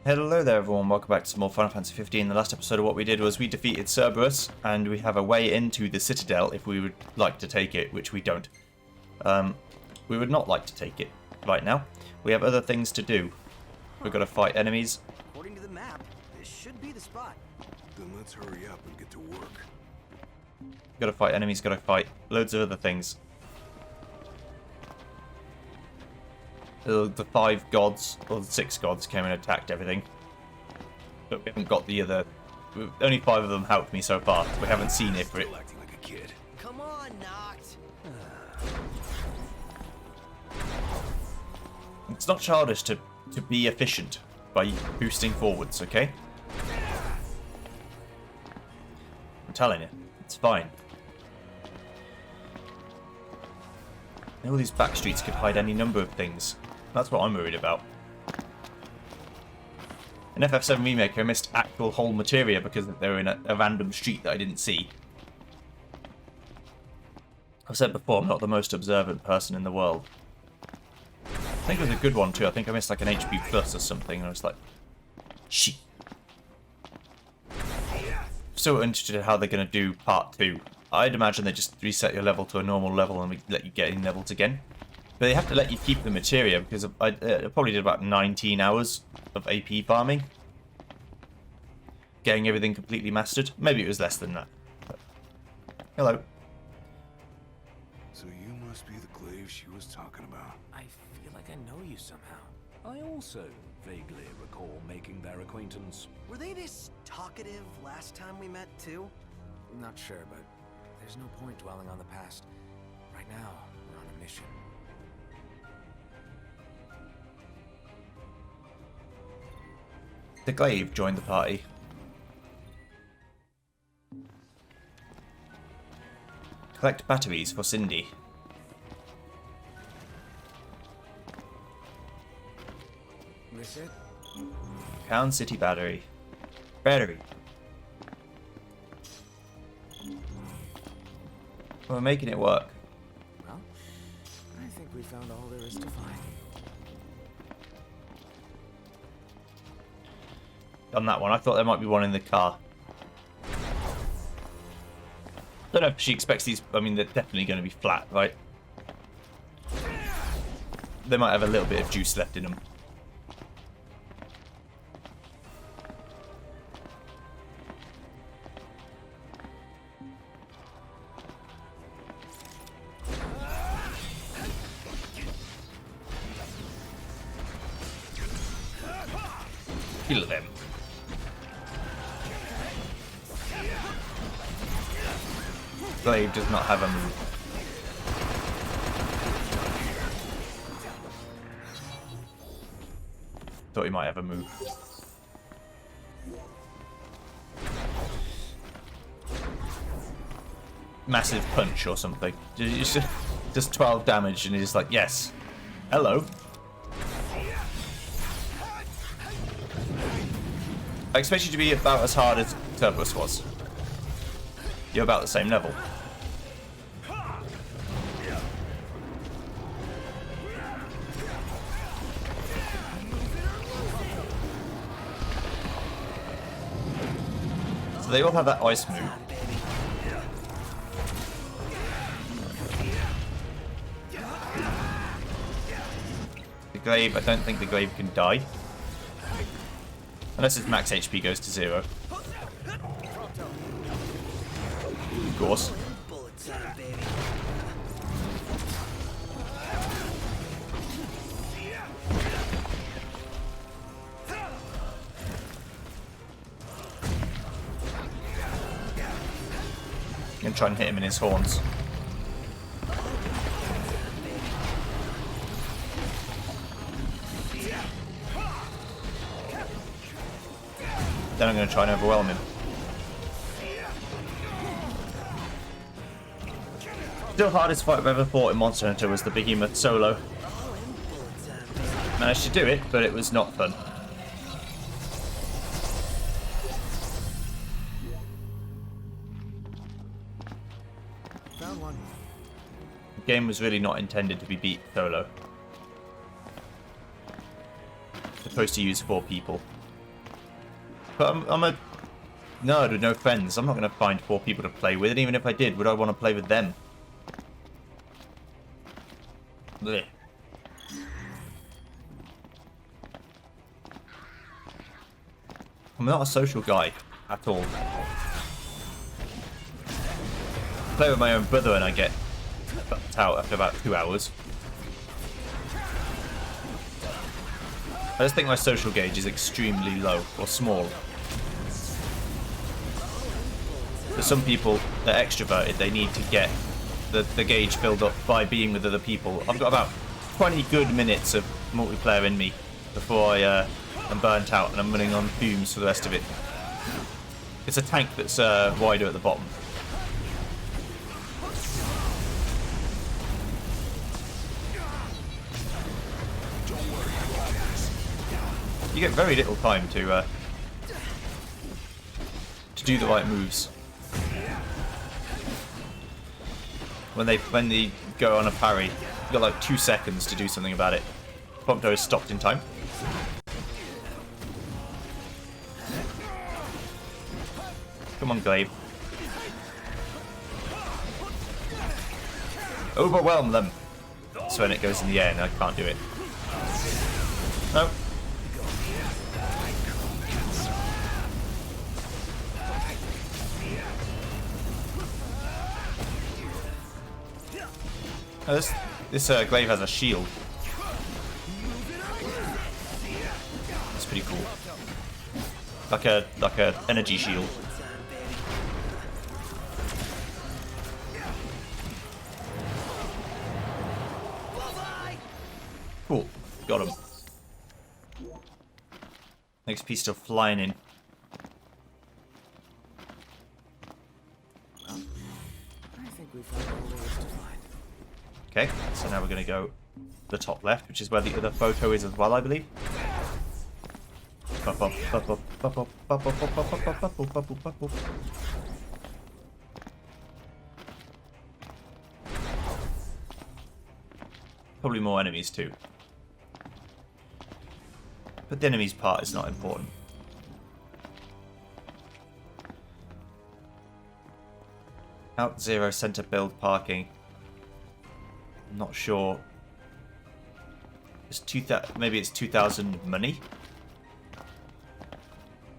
Hello there everyone, welcome back to some more Final Fantasy 15. The last episode of what we did was we defeated Cerberus, and we have a way into the Citadel if we would like to take it, which we don't. We would not like to take it right now. We have other things to do. We've got to fight enemies. According to the map, this should be the spot. Then let's hurry up and get to work. Got to fight enemies, got to fight loads of other things. The 5 gods, or the 6 gods came and attacked everything. But we haven't got the other... Only 5 of them helped me so far. We haven't seen Ifrit. Still acting like a kid. Come on, Noct. It's not childish to be efficient by boosting forwards, okay? I'm telling you, it's fine. All these back streets could hide any number of things. That's what I'm worried about. In FF7 Remake, I missed actual whole materia because they were in a random street that I didn't see. I've said before, I'm not the most observant person in the world. I think it was a good one too. I think I missed like an HP plus or something, and I was like, shit. So interested in how they're going to do part 2. I'd imagine they just reset your level to a normal level and let you get in levels again. But they have to let you keep the materia because I probably did about 19 hours of AP farming. Getting everything completely mastered. Maybe it was less than that. But... Hello. So you must be the glaive she was talking about. I feel like I know you somehow. I also vaguely recall making their acquaintance. Were they this talkative last time we met, too? Not sure, but there's no point dwelling on the past. Right now, we're on a mission. The glaive joined the party. Collect batteries for Cindy. This it? Town City Battery. Battery. We're making it work. Well, I think we found all there is to find. On that one, I thought there might be one in the car. Don't know if she expects these. I mean, they're definitely going to be flat, right? They might have a little bit of juice left in them. Kill them. Glaive does not have a move. Thought he might have a move. Massive punch or something. Just 12 damage and he's like, yes. Hello. I expect you to be about as hard as Cerberus was. You're about the same level. So they all have that ice move. The glaive, I don't think the glaive can die. Unless its max HP goes to 0. Of course. Bullets out, baby. I'm gonna try and hit him in his horns. Then I'm going to try and overwhelm him. Still hardest fight I've ever fought in Monster Hunter was the Behemoth solo. Managed to do it, but it was not fun. Found one. The game was really not intended to be beat solo. It's supposed to use 4 people. But I'm a nerd with no friends. I'm not going to find 4 people to play with, and even if I did, would I want to play with them? Blech. I'm not a social guy at all. I play with my own brother and I get fucked out after about 2 hours. I just think my social gauge is extremely low or small. For some people, they're extroverted. They need to get the gauge filled up by being with other people. I've got about 20 good minutes of multiplayer in me before I'm burnt out and I'm running on fumes for the rest of it. It's a tank that's wider at the bottom. You get very little time to do the right moves. When they go on a parry, you've got like 2 seconds to do something about it. Prompto is stopped in time. Come on, Glaive. Overwhelm them. So when it goes in the air and I can't do it. No. Oh, this Glaive has a shield. That's pretty cool. Like a energy shield. Cool. Got him. Next piece still flying in. I think we found all there is to find. Okay, so now we're going to go the top left, which is where the other photo is as well, I believe. Probably more enemies too. But the enemies part is not important. Out 0 center build parking. I'm not sure. It's 2000. Maybe it's 2,000 money,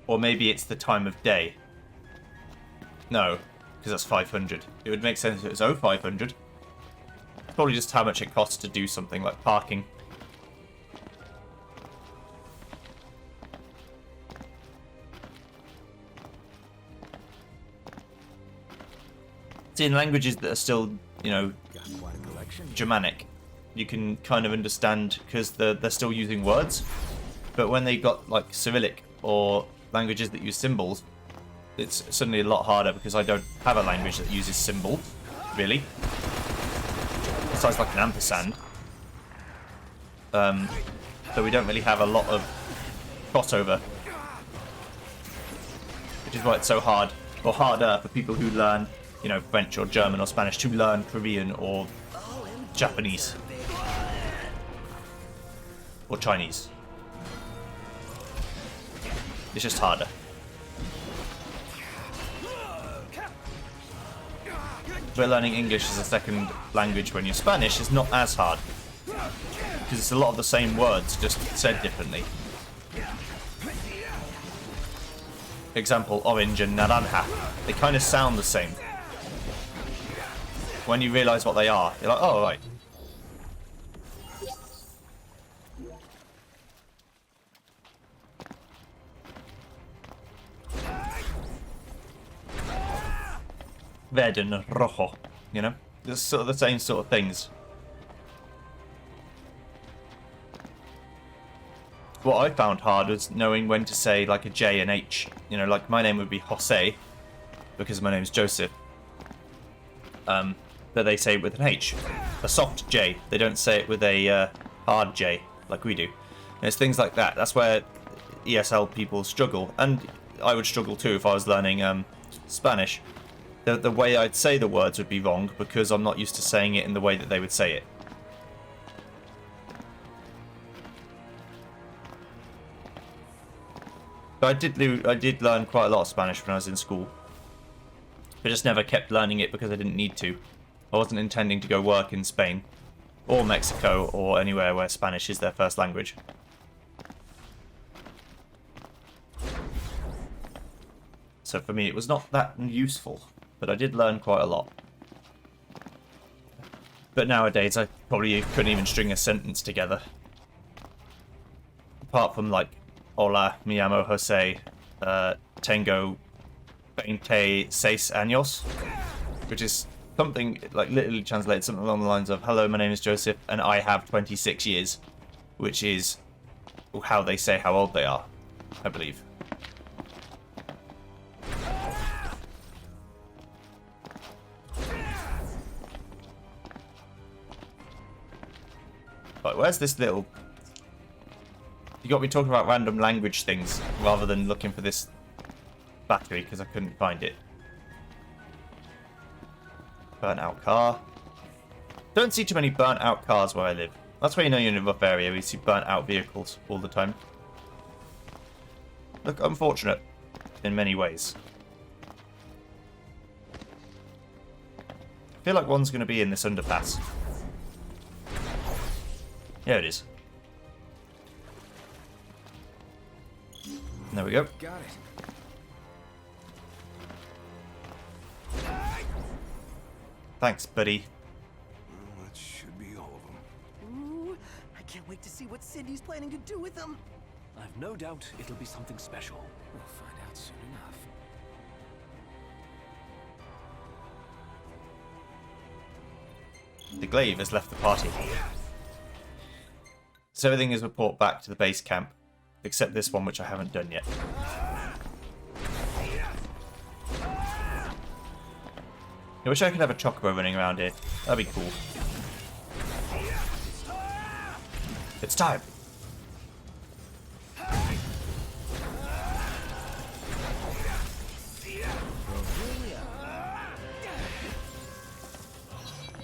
or maybe it's the time of day. No, because that's 500. It would make sense if it was 0500. Probably just how much it costs to do something like parking. See, in languages that are still, you know, Germanic, you can kind of understand because they're still using words. But when they got like Cyrillic or languages that use symbols, it's suddenly a lot harder because I don't have a language that uses symbols, really. Besides like an ampersand. So we don't really have a lot of crossover. Which is why it's so hard, or harder for people who learn, you know, French or German or Spanish to learn Korean or Japanese. Or Chinese. It's just harder. But learning English as a second language when you're Spanish is not as hard. Because it's a lot of the same words, just said differently. Example, orange and naranja. They kind of sound the same. When you realise what they are, you're like, oh, right. Verde and rojo, you know? It's sort of the same sort of things. What I found hard was knowing when to say like a J and H. You know, like my name would be Jose, because my name's Joseph. But they say it with an H. A soft J. They don't say it with a hard J, like we do. And it's things like that. That's where ESL people struggle. And I would struggle too if I was learning Spanish. The way I'd say the words would be wrong because I'm not used to saying it in the way that they would say it. But I did learn quite a lot of Spanish when I was in school. I just never kept learning it because I didn't need to. I wasn't intending to go work in Spain or Mexico or anywhere where Spanish is their first language. So for me it was not that useful, but I did learn quite a lot. But nowadays I probably couldn't even string a sentence together. Apart from like, hola, me llamo Jose, tengo 26 años, which is something, like literally translates something along the lines of, hello, my name is Joseph, and I have 26 years, which is how they say how old they are, I believe. Right, where's this little... You got me talking about random language things rather than looking for this battery because I couldn't find it. Burnt out car. Don't see too many burnt out cars where I live. That's where you know you're in a rough area. We see burnt out vehicles all the time. Look, unfortunate in many ways. I feel like one's going to be in this underpass. Yeah, it is. There we go. Got it. Thanks, buddy. Well, that should be all of them. Ooh, I can't wait to see what Cindy's planning to do with them. I've no doubt it'll be something special. We'll find out soon enough. The glaive has left the party. So everything is report back to the base camp, except this one, which I haven't done yet. I wish I could have a chocobo running around here. That'd be cool. It's time!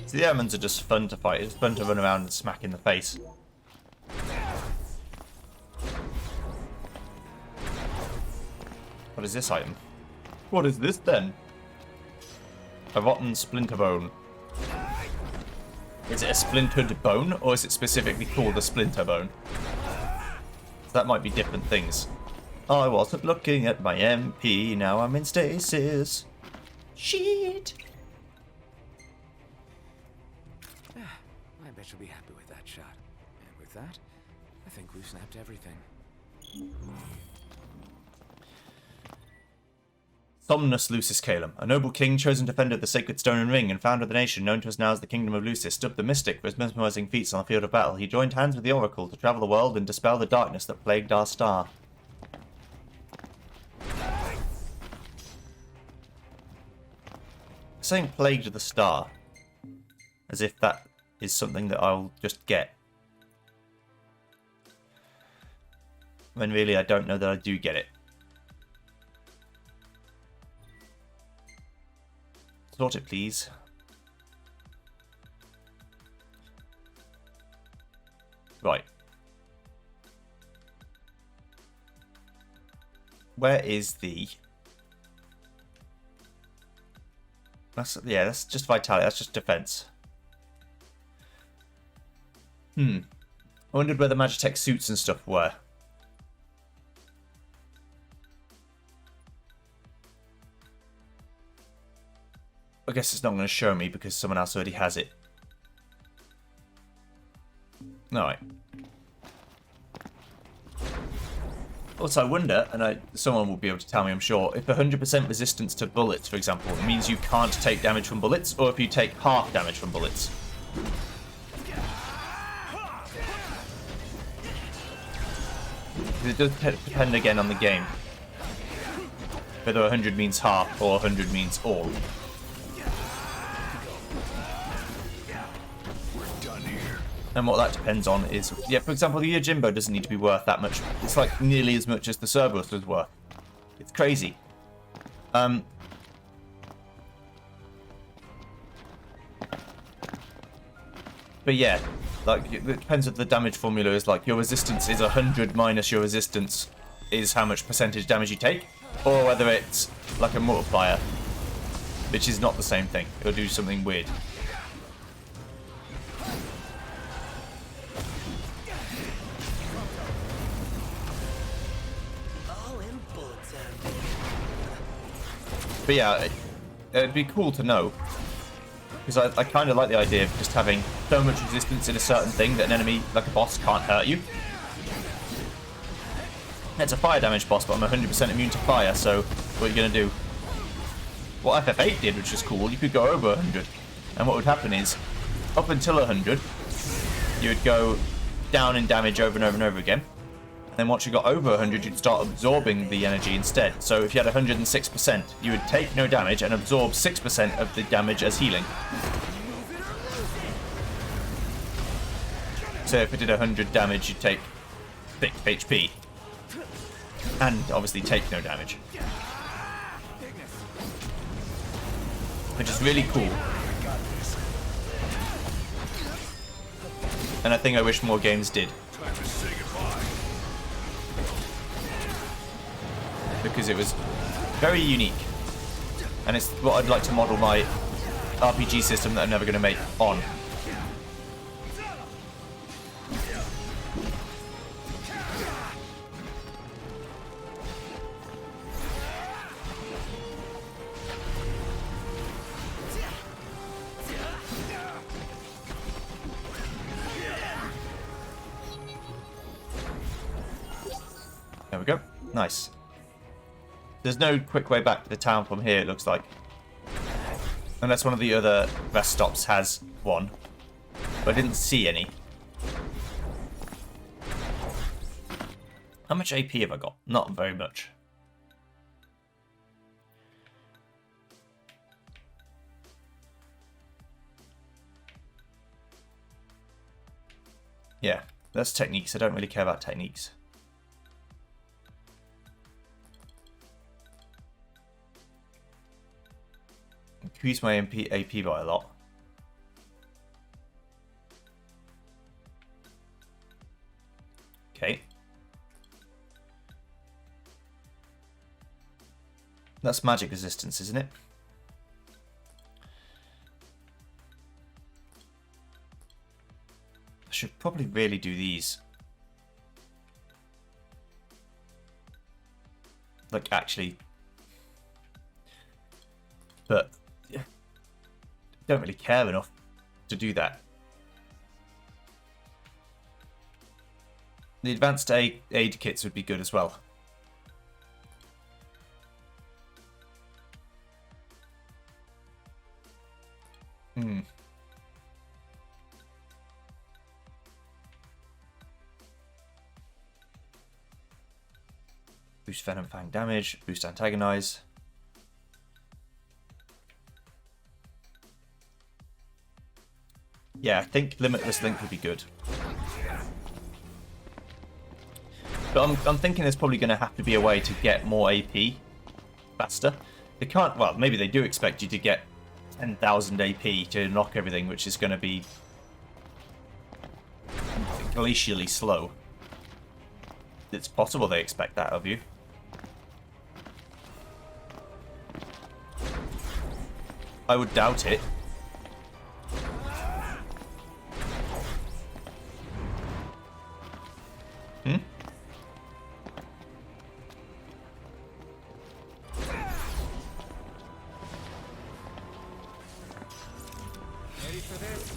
See, the Airmans are just fun to fight. It's fun to run around and smack in the face. What is this item? What is this then? A rotten splinter bone. Is it a splintered bone, or is it specifically called a splinter bone? That might be different things. I wasn't looking at my MP, now I'm in stasis. Shit! I bet you'll be happy with that shot. And with that, I think we've snapped everything. Somnus Lucis Calum, a noble king, chosen defender of the sacred stone and ring, and founder of the nation known to us now as the Kingdom of Lucis, dubbed the Mystic for his mesmerizing feats on the field of battle. He joined hands with the Oracle to travel the world and dispel the darkness that plagued our star. Saying plagued the star, as if that is something that I'll just get. When really I don't know that I do get it. Sort it, please. Right. Where is the... that's just vitality. That's just defense. I wondered where the Magitech suits and stuff were. I guess it's not going to show me because someone else already has it. Alright. Also, I wonder, and someone will be able to tell me, I'm sure, if 100% resistance to bullets, for example, means you can't take damage from bullets, or if you take half damage from bullets. It does depend again on the game. Whether 100 means half or 100 means all. And what that depends on is, yeah, for example, the Yojimbo doesn't need to be worth that much. It's like nearly as much as the Cerberus was worth. It's crazy. But yeah, like, it depends what the damage formula is like. Your resistance is 100 minus your resistance is how much percentage damage you take, or whether it's like a multiplier, which is not the same thing. It'll do something weird. All in bullet time. But yeah, it'd be cool to know. Because I kind of like the idea of just having so much resistance in a certain thing that an enemy, like a boss, can't hurt you. It's a fire damage boss, but I'm 100% immune to fire, so what are you going to do? What FF8 did, which was cool, you could go over 100. And what would happen is, up until 100, you would go down in damage over and over and over again. And then once you got over 100, you'd start absorbing the energy instead. So if you had 106%, you would take no damage and absorb 6% of the damage as healing. So if it did 100 damage, you'd take 6 HP. And obviously take no damage. Which is really cool. And I think I wish more games did. Because it was very unique. And it's what I'd like to model my RPG system that I'm never going to make on. There we go. Nice. There's no quick way back to the town from here, it looks like. Unless one of the other rest stops has one. But I didn't see any. How much AP have I got? Not very much. Yeah, that's techniques. I don't really care about techniques. Increase my AP by a lot. Okay. That's magic resistance, isn't it? I should probably really do these. Like, actually. But don't really care enough to do that. The advanced aid kits would be good as well. Boost Venom Fang damage, boost antagonize. Yeah, I think Limitless Link would be good. But I'm thinking there's probably going to have to be a way to get more AP faster. They can't, well, maybe they do expect you to get 10,000 AP to unlock everything, which is going to be glacially slow. It's possible they expect that of you. I would doubt it. Ready for this?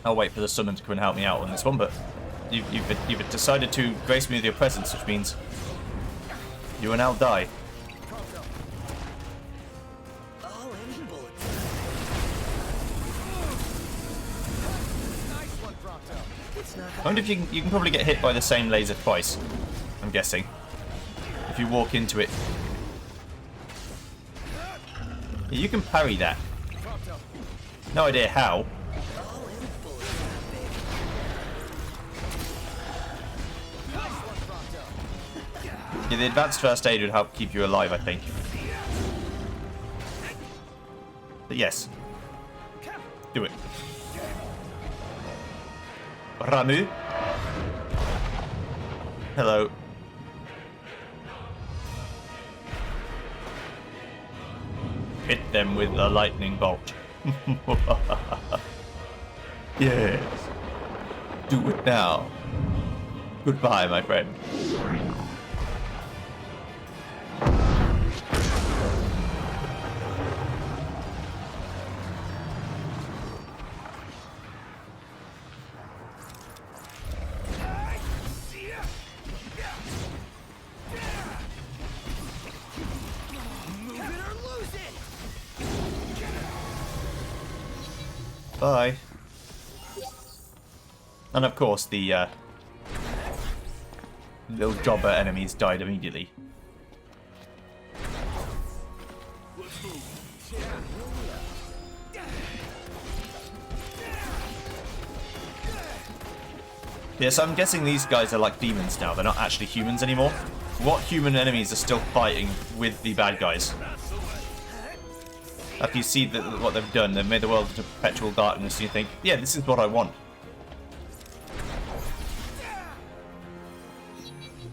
I'll wait for the summon to come and help me out on this one, but you've decided to grace me with your presence, which means you will now die. All in bullet Nice one, Prompto. It's not I wonder if you can probably get hit by the same laser twice, I'm guessing. If you walk into it. Yeah, you can parry that. Prompto. No idea how. all in bullet time, baby. Nice one, Prompto. Yeah, the advanced first aid would help keep you alive, I think. But yes. Do it. Ramu. Hello. Hit them with a lightning bolt. Yes. Do it now. Goodbye, my friend. Bye. And of course, the little jobber enemies died immediately. Yeah, so I'm guessing these guys are like demons now. They're not actually humans anymore. What human enemies are still fighting with the bad guys? After you see what they've done, they've made the world into perpetual darkness, and you think, yeah, this is what I want.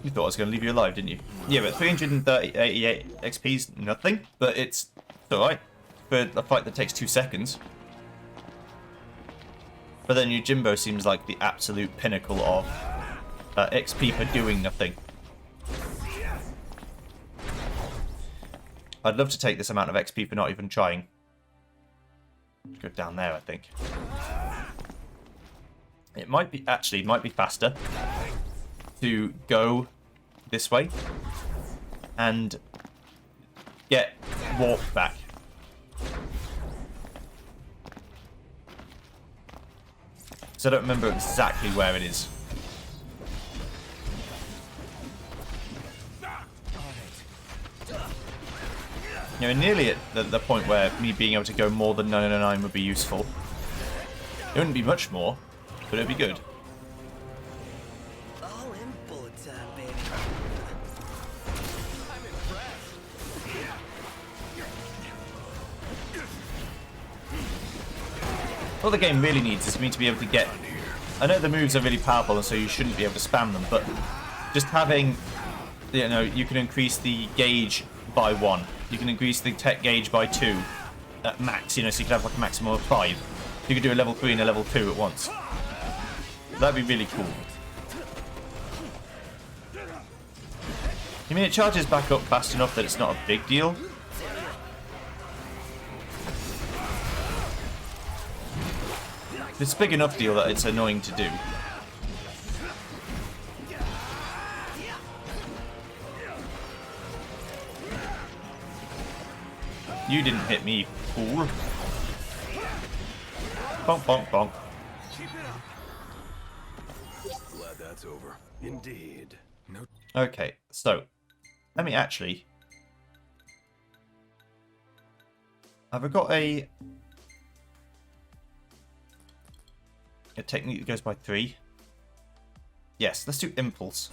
You thought I was going to leave you alive, didn't you? Yeah, but 388 XP is nothing, but it's alright for a fight that takes 2 seconds. But then Yojimbo seems like the absolute pinnacle of XP for doing nothing. I'd love to take this amount of XP for not even trying. Go down there, I think. It might be, actually, it might be faster to go this way and get warp back. So I don't remember exactly where it is. You know, nearly at the point where me being able to go more than 999 would be useful. It wouldn't be much more, but it'd be good. All in bullet time, baby. I'm impressed. What the game really needs is me to be able to get... I know the moves are really powerful and so you shouldn't be able to spam them, but just having... You know, you can increase the gauge by 1. You can increase the tech gauge by 2 at max, you know, so you can have like a maximum of 5. You could do a level 3 and a level 2 at once. That'd be really cool. You mean it charges back up fast enough that it's not a big deal? It's a big enough deal that it's annoying to do. You didn't hit me, fool. Bonk, bonk, bonk. Glad that's over. Indeed. No. Okay, so let me actually. Have I got a technique that goes by 3? Yes, let's do impulse.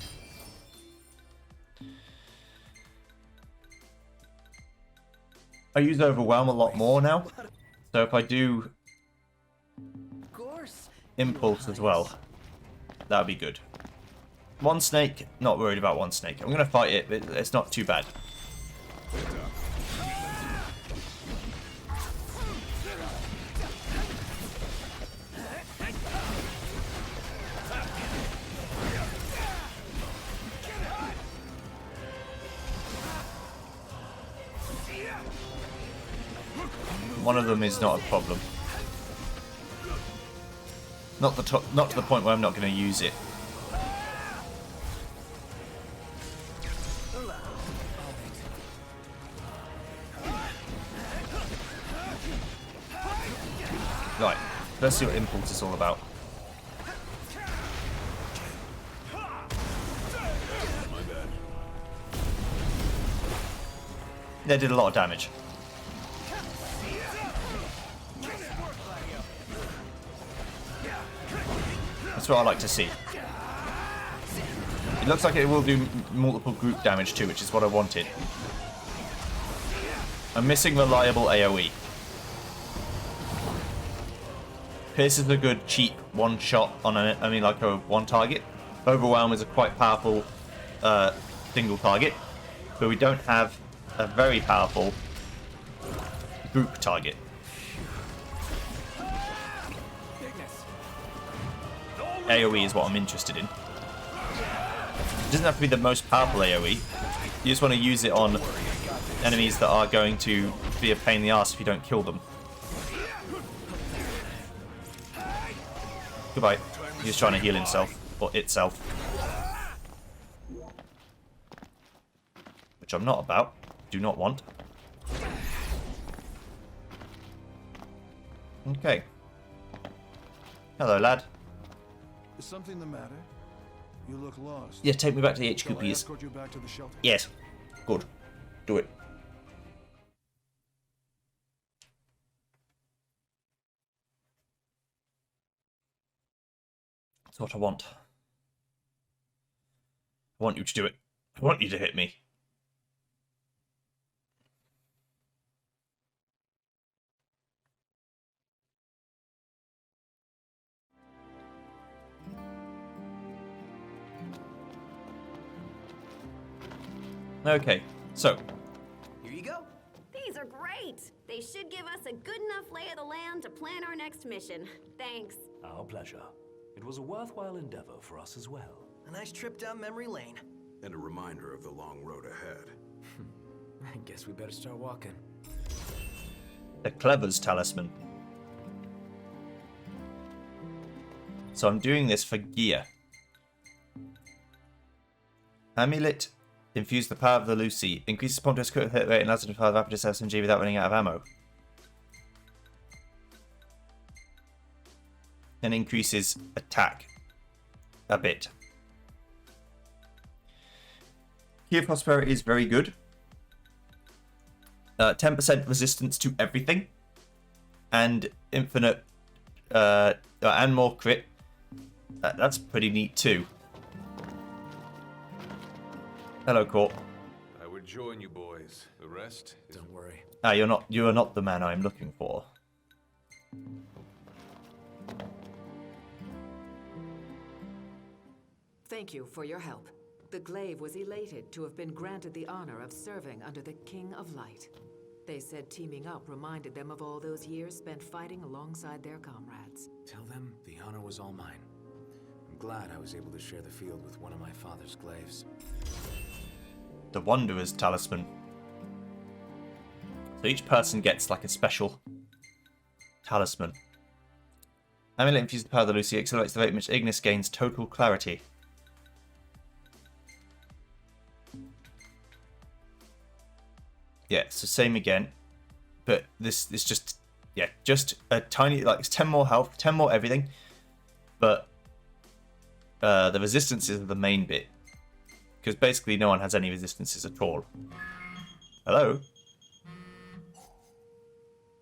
I use overwhelm a lot more now, so if I do Of course. impulse as well, that'd be good. One snake, not worried about one snake. I'm gonna fight it, but it's not too bad. One of them is not a problem. Not to the point where I'm not going to use it. Right, let's see what impulse is all about. They did a lot of damage. That's what I like to see. It looks like it will do multiple group damage too, which is what I wanted. I'm missing reliable AoE. Pierce is a good cheap one shot on like a one target. Overwhelm is a quite powerful single target, but we don't have a very powerful group target. AoE is what I'm interested in. It doesn't have to be the most powerful AoE. You just want to use it on enemies that are going to be a pain in the ass if you don't kill them. Goodbye. He's trying to heal himself, or itself. Which I'm not about. Do not want. Okay. Hello, lad. Is something the matter? You look lost. Yeah, take me back to the HQ, Shall I please. escort you back to the shelter? Yes. Good. Do it. That's what I want. I want you to do it. I want you to hit me. Okay, so Here you go. These are great! They should give us a good enough lay of the land to plan our next mission. Thanks. Our pleasure. It was a worthwhile endeavor for us as well. A nice trip down memory lane. And a reminder of the long road ahead. I guess we better start walking. the Clever's talisman. So I'm doing this for gear. Amulet. Infuse the power of the Lucy. Increases Pontus critical hit rate and allows it to fire rapid SMG without running out of ammo. And increases attack a bit. Key of Prosperity is very good. 10% resistance to everything. And infinite and more crit. That's pretty neat too. Hello, Court. I would join you boys. The rest is... Don't worry. Ah, you are not the man I'm looking for. Thank you for your help. The Glaive was elated to have been granted the honor of serving under the King of Light. They said teaming up reminded them of all those years spent fighting alongside their comrades. Tell them the honor was all mine. I'm glad I was able to share the field with one of my father's glaives. The Wanderer's Talisman. So each person gets like a special talisman. Amulet infuses the power of the Lucy, accelerates the rate in which Ignis gains total clarity. Yeah, so same again. But this is just, yeah, just a tiny, like it's 10 more health, 10 more everything. But the resistances are the main bit. Because basically no one has any resistances at all. Hello?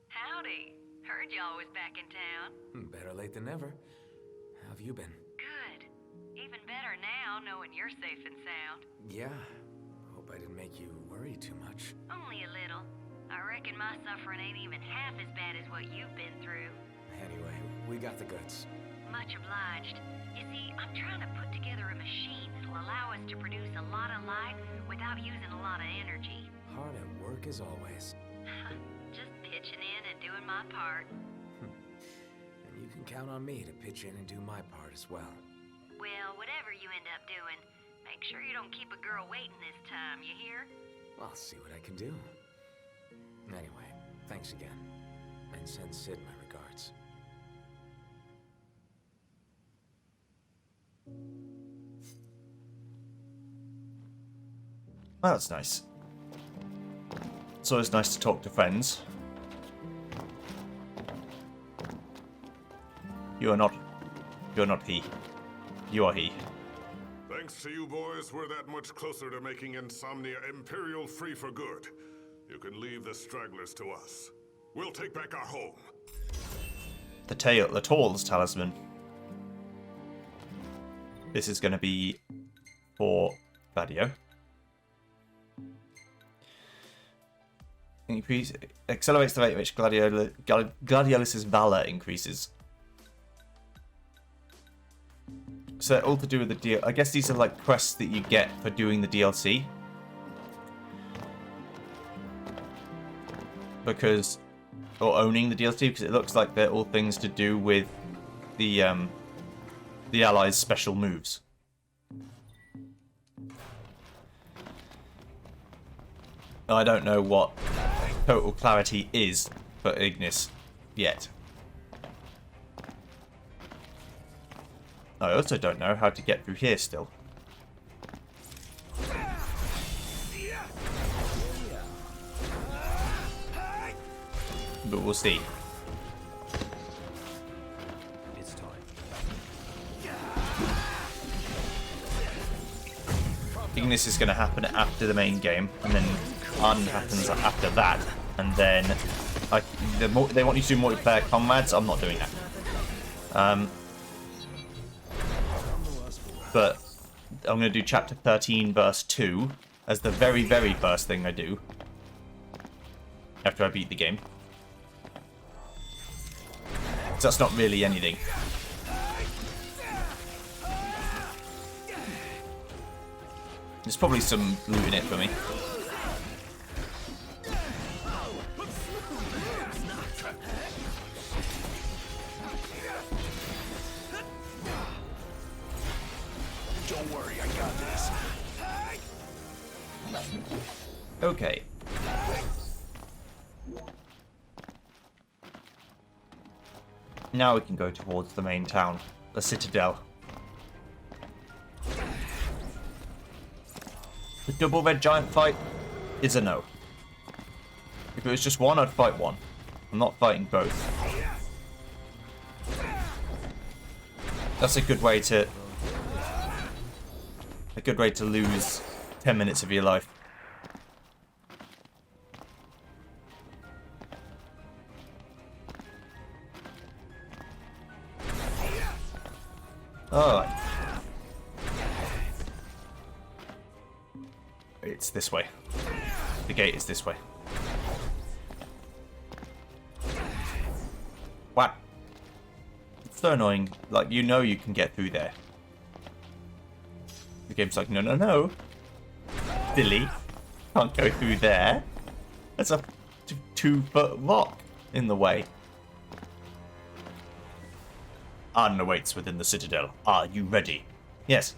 Howdy. Heard y'all was back in town. Better late than never. How have you been? Good. Even better now, knowing you're safe and sound. Yeah. Hope I didn't make you worry too much. Only a little. I reckon my suffering ain't even half as bad as what you've been through. Anyway, we got the goods. Much obliged. You see, I'm trying to put together a machine that'll allow us to produce a lot of light without using a lot of energy. Hard at work as always. Just pitching in and doing my part. And you can count on me to pitch in and do my part as well. Well, whatever you end up doing, make sure you don't keep a girl waiting this time, you hear? I'll see what I can do. Anyway, thanks again. And send Sid my regards. Well, that's nice. It's always nice to talk to friends. You're not he. You are he. Thanks to you boys, we're that much closer to making Insomnia Imperial free for good. You can leave the stragglers to us. We'll take back our home. The Tall's talisman. This is going to be for Gladio. Increase accelerates the rate at which Gladiolus's valor increases. So all to do with the deal. I guess these are like quests that you get for doing the DLC. Because, or owning the DLC, because it looks like they're all things to do with the Allies' special moves. I don't know what total clarity is for Ignis yet. I also don't know how to get through here still. But we'll see. It's time. Ignis is going to happen after the main game, and then Un happens after that, and then they want you to do multiplayer comrades. I'm not doing that. But I'm going to do chapter 13 verse 2 as the very, very first thing I do after I beat the game. So that's not really anything. There's probably some loot in it for me. Don't worry, I got this. Okay. Now we can go towards the main town, the Citadel. The double red giant fight is a no. If it was just one, I'd fight one. I'm not fighting both. That's a good way to lose 10 minutes of your life. Alright. It's this way. The gate is this way. What? It's so annoying. Like, you know you can get through there. The game's like, no, no, no. Silly. Can't go through there. There's a 2-foot rock in the way. Un awaits within the Citadel. Are you ready? Yes.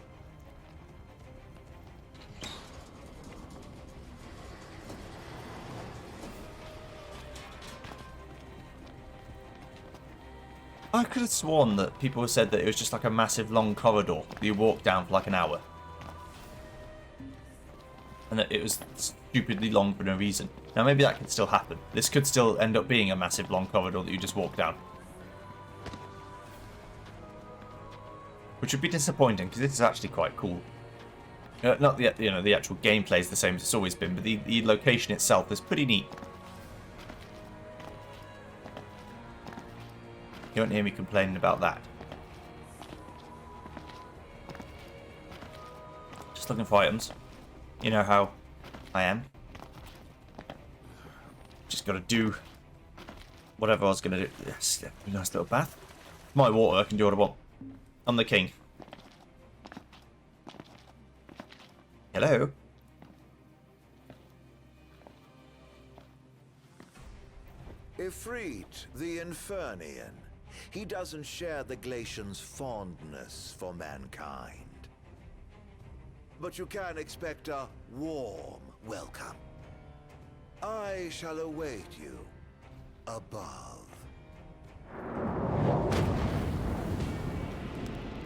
I could have sworn that people said that it was just like a massive long corridor that you walk down for like an hour. And that it was stupidly long for no reason. Now maybe that could still happen. This could still end up being a massive long corridor that you just walk down. Which would be disappointing, because this is actually quite cool. Not the the actual gameplay is the same as it's always been, but the location itself is pretty neat. You won't hear me complaining about that. Just looking for items. You know how I am. Just got to do whatever I was going to do. Yes, nice little bath. My water, I can do what I want. I'm the king. Hello? Ifrit, the Infernian. He doesn't share the Glacian's fondness for mankind. But you can expect a warm welcome. I shall await you above.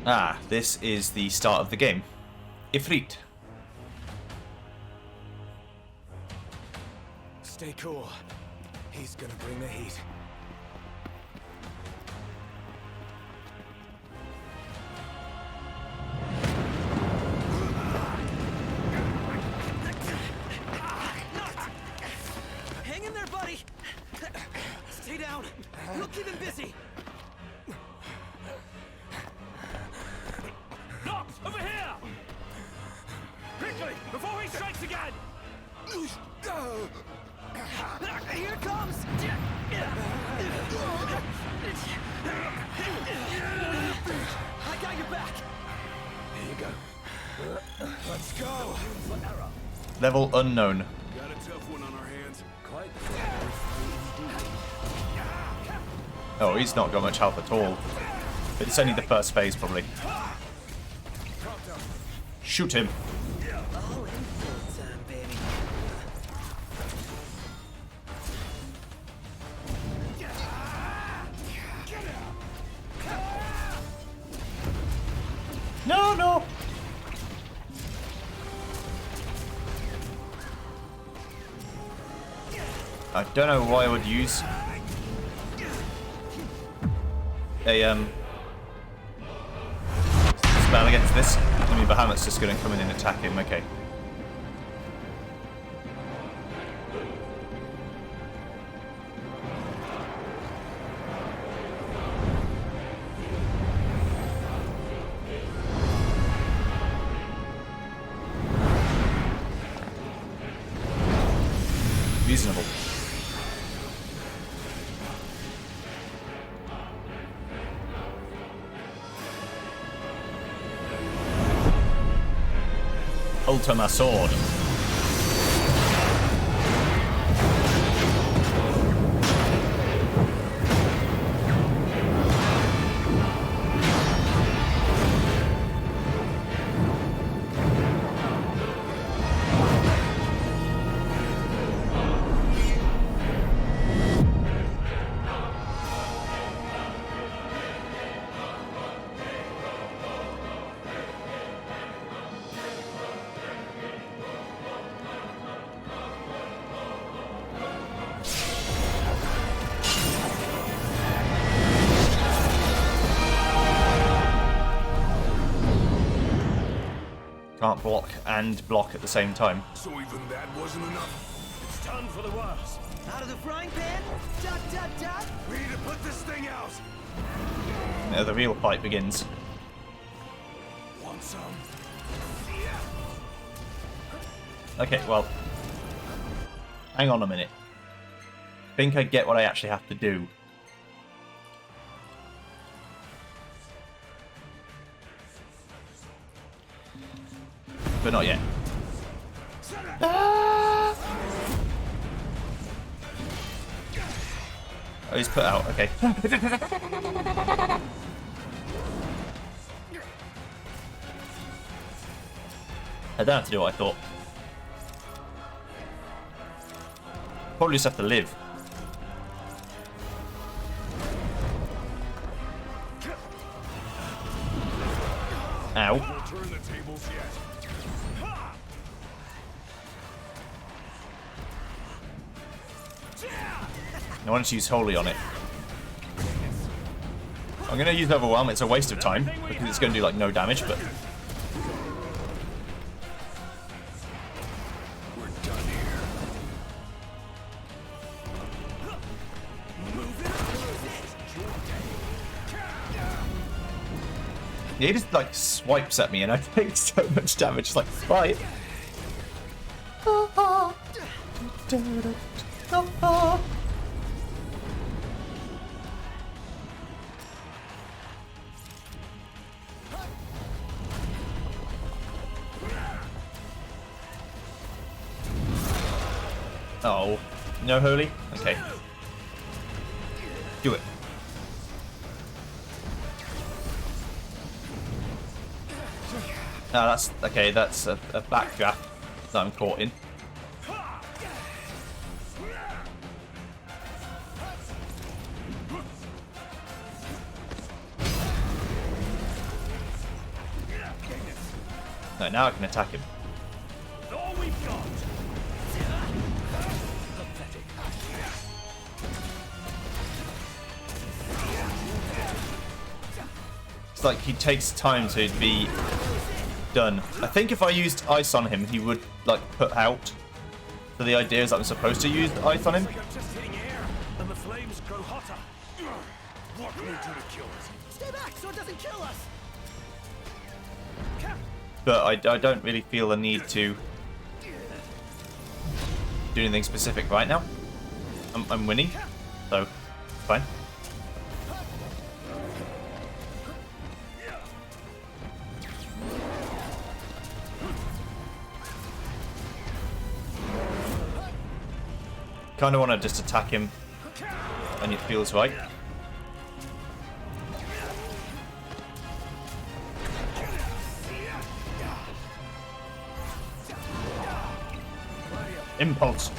Ah, this is the start of the game. Ifrit. Stay cool. He's gonna bring the heat. Hang in there, buddy! Stay down. We'll keep him busy. Noct, over here! Quickly, before he strikes again! Here it comes! I got your back. Level unknown. Got a tough one on our hands. Quite Oh, he's not got much health at all. But it's only the first phase, probably. Shoot him. All in full time, baby. No, no. I don't know why I would use a spell against this. I mean, Bahamut's just going to come in and attack him. Okay. Reasonable. Ultima Sword. Can't block and block at the same time. So even that wasn't enough? It's time for the worst. Out of the frying pan? Duck, duck, duck. We need to put this thing out. Now the real fight begins. Want some? Okay, well, hang on a minute. I think I get what I actually have to do. But not yet. Ah! Oh, he's put out, okay. I don't have to do what I thought. Probably just have to live. Ow. Turn the tables yet. I want to use Holy on it. I'm going to use Overwhelm. It's a waste of time because it's going to do like no damage, but We're done here. yeah, he just like swipes at me and I take so much damage. It's like, bye. Oh, no Holy? Okay. Do it. Ah, that's okay. That's a backdraft that I'm caught in. No, now I can attack him. All we've got. It's like he takes time to be done. I think if I used ice on him, he would like put out. So the idea is that I'm supposed to use the ice on him. Like I'm just hitting air, and the flames grow hotter. What can we do to kill it? Stay back so it doesn't kill us. But I don't really feel the need to do anything specific right now. I'm winning, so fine. Kind of want to just attack him when it feels right. Impulse.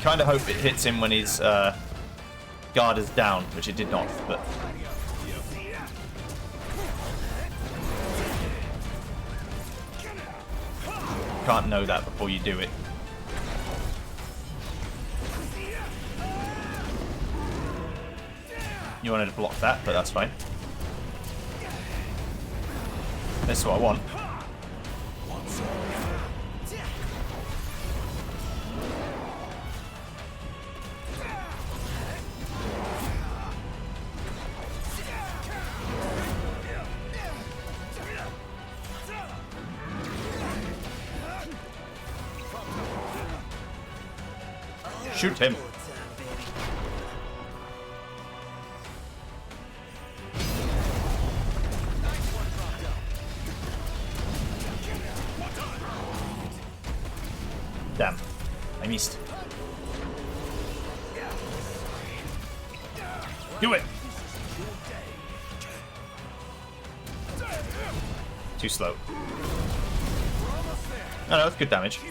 Kind of hope it hits him when his guard is down, which it did not, but can't know that before you do it. You wanted to block that, but that's fine. This is what I want. Shoot him. Damn. I missed. Do it. Too slow. Oh no, that's good damage.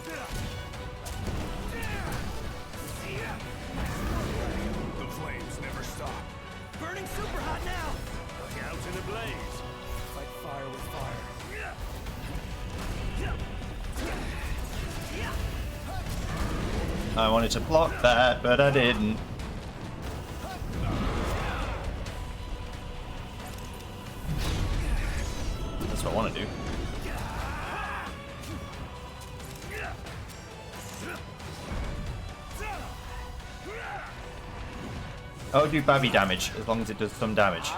Burning super hot now! Going out in a blaze. Fight fire with fire. I wanted to block that, but I didn't. That's what I want to do. I'll do babby damage as long as it does some damage.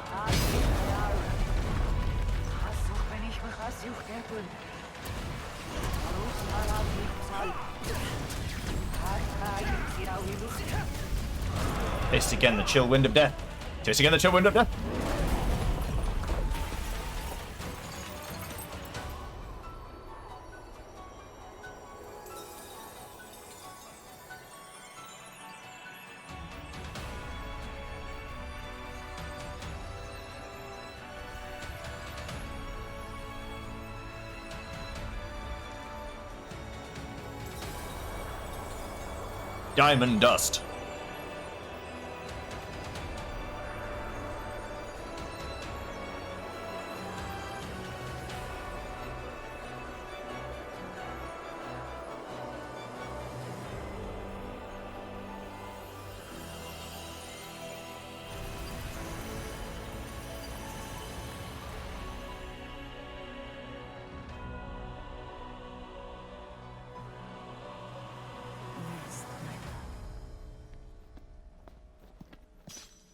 Taste again the chill wind of death. Taste again the chill wind of death. Diamond dust.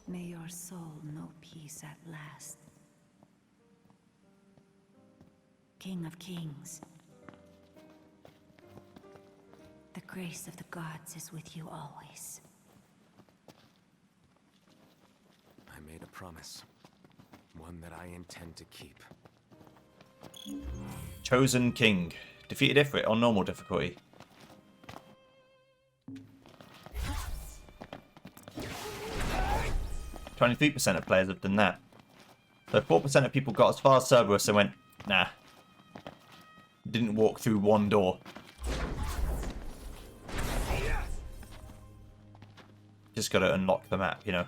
May your soul know peace at last. King of Kings, the grace of the gods is with you always. I made a promise. One that I intend to keep. Chosen King. Defeated Ifrit on normal difficulty. 23% of players have done that. So 4% of people got as far as Cerberus and went, nah. Didn't walk through one door. Just gotta unlock the map, you know.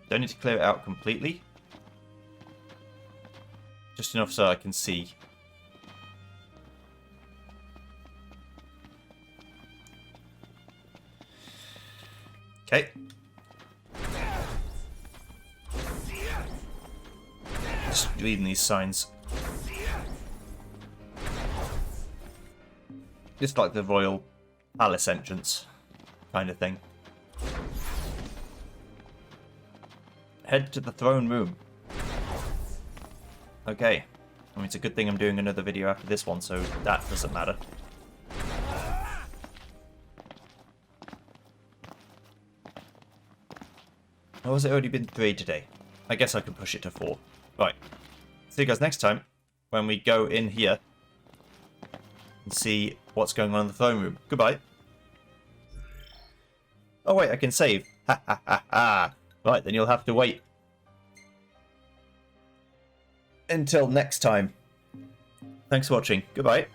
Don't need to clear it out completely. Just enough so I can see. Okay. Just reading these signs. Just like the Royal Palace entrance kind of thing. Head to the throne room. Okay. I mean, it's a good thing I'm doing another video after this one, so that doesn't matter. Or has it already been 3 today? I guess I can push it to 4. Right. See you guys next time when we go in here and see what's going on in the throne room. Goodbye. Oh wait, I can save. Ha ha ha ha. Right, then you'll have to wait until next time. Thanks for watching. Goodbye.